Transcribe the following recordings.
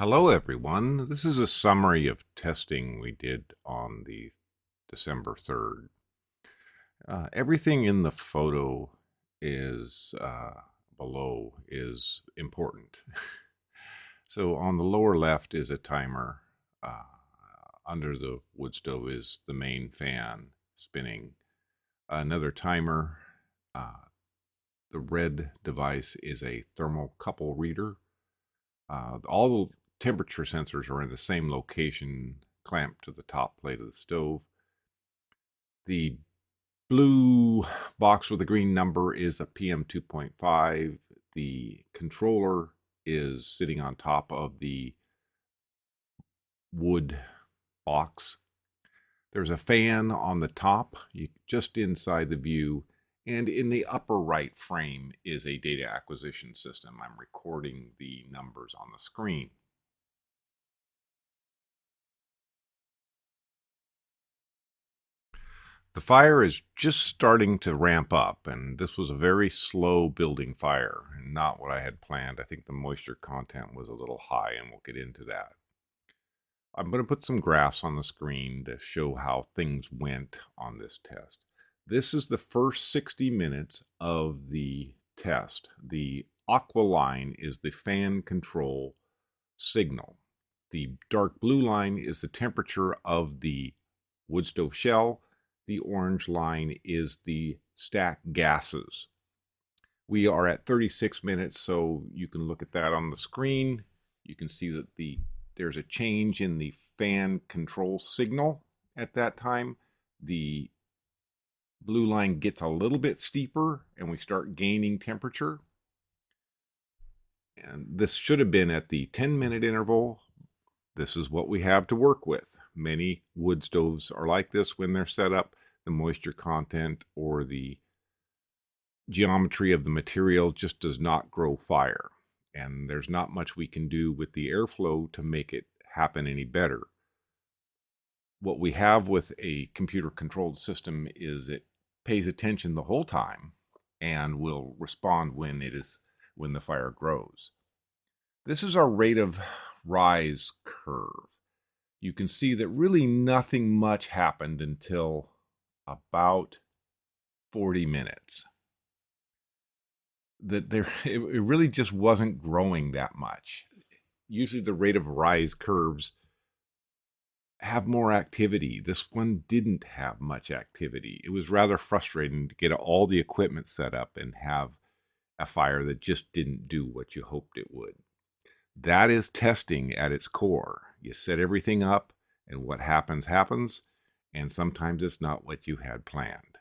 Hello, everyone. This is a summary of testing we did on the December 3rd. Everything in the photo is below is important. So on the lower left is a timer. Uh, Under the wood stove is the main fan spinning. Another timer. Uh, the red device is a thermocouple reader. All the temperature sensors are in the same location, clamped to the top plate of the stove. The blue box with the green number is a PM 2.5. The controller is sitting on top of the wood box. There's a fan on the top, just inside the view, and in the upper right frame is a data acquisition system. I'm recording the numbers on the screen. The fire is just starting to ramp up, and this was a very slow building fire and not what I had planned. I think the moisture content was a little high, and we'll get into that. I'm going to put some graphs on the screen to show how things went on this test. This is the first 60 minutes of the test. The aqua line is the fan control signal. The dark blue line is the temperature of the wood stove shell. The orange line is the stack gases. We are at 36 minutes, so you can look at that on the screen. You can see that there's a change in the fan control signal at that time. The blue line gets a little bit steeper and we start gaining temperature. And this should have been at the 10-minute interval. This is what we have to work with. Many wood stoves are like this when they're set up. The moisture content or the geometry of the material just does not grow fire. And there's not much we can do with the airflow to make it happen any better. What we have with a computer controlled system is it pays attention the whole time and will respond when the fire grows. This is our rate of rise curve. You can see that really nothing much happened until about 40 minutes. It really just wasn't growing that much. Usually the rate of rise curves have more activity. This one didn't have much activity. It was rather frustrating to get all the equipment set up and have a fire that just didn't do what you hoped it would. That is testing at its core. You set everything up, and what happens, happens, and sometimes it's not what you had planned.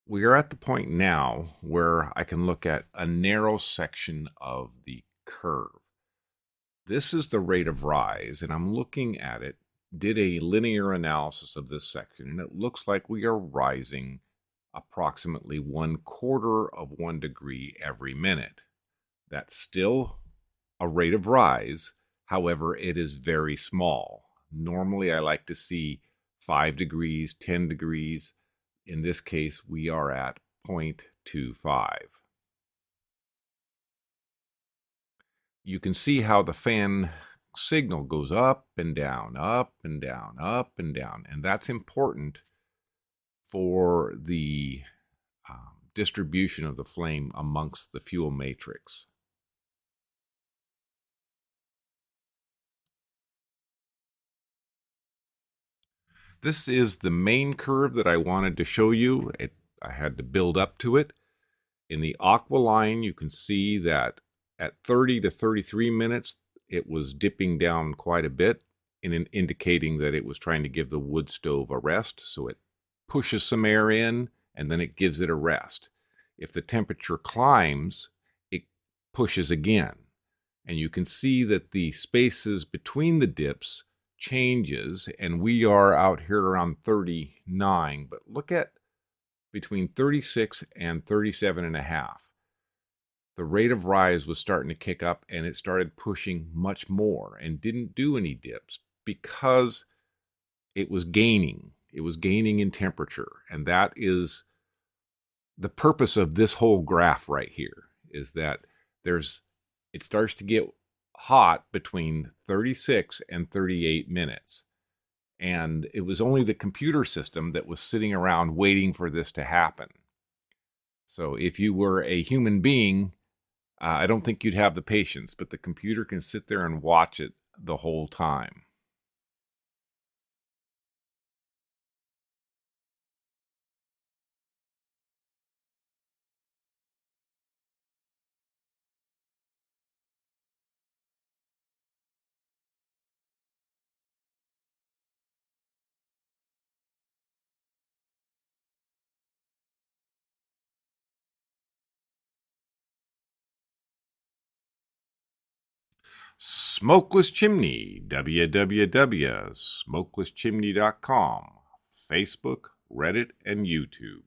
We are at the point now where I can look at a narrow section of the curve. This is the rate of rise, and I'm looking at it, did a linear analysis of this section, and it looks like we are rising approximately 1/4 of 1 degree every minute. That's still a rate of rise. However, it is very small. Normally, I like to see 5 degrees, 10 degrees. In this case, we are at 0.25. You can see how the fan signal goes up and down, up and down, up and down. And that's important for the distribution of the flame amongst the fuel matrix. This is the main curve that I wanted to show you. I had to build up to it. In the aqua line, you can see that at 30 to 33 minutes, it was dipping down quite a bit, indicating that it was trying to give the wood stove a rest. So it pushes some air in, and then it gives it a rest. If the temperature climbs, it pushes again. And you can see that the spaces between the dips changes, and we are out here around 39, but look at between 36 and 37 and a half. The rate of rise was starting to kick up, and it started pushing much more and didn't do any dips because it was gaining. It was gaining in temperature. And that is the purpose of this whole graph right here, is that it starts to get hot between 36 and 38 minutes. And it was only the computer system that was sitting around waiting for this to happen. So if you were a human being, I don't think you'd have the patience, but the computer can sit there and watch it the whole time. Smokeless Chimney, www.smokelesschimney.com, Facebook, Reddit, and YouTube.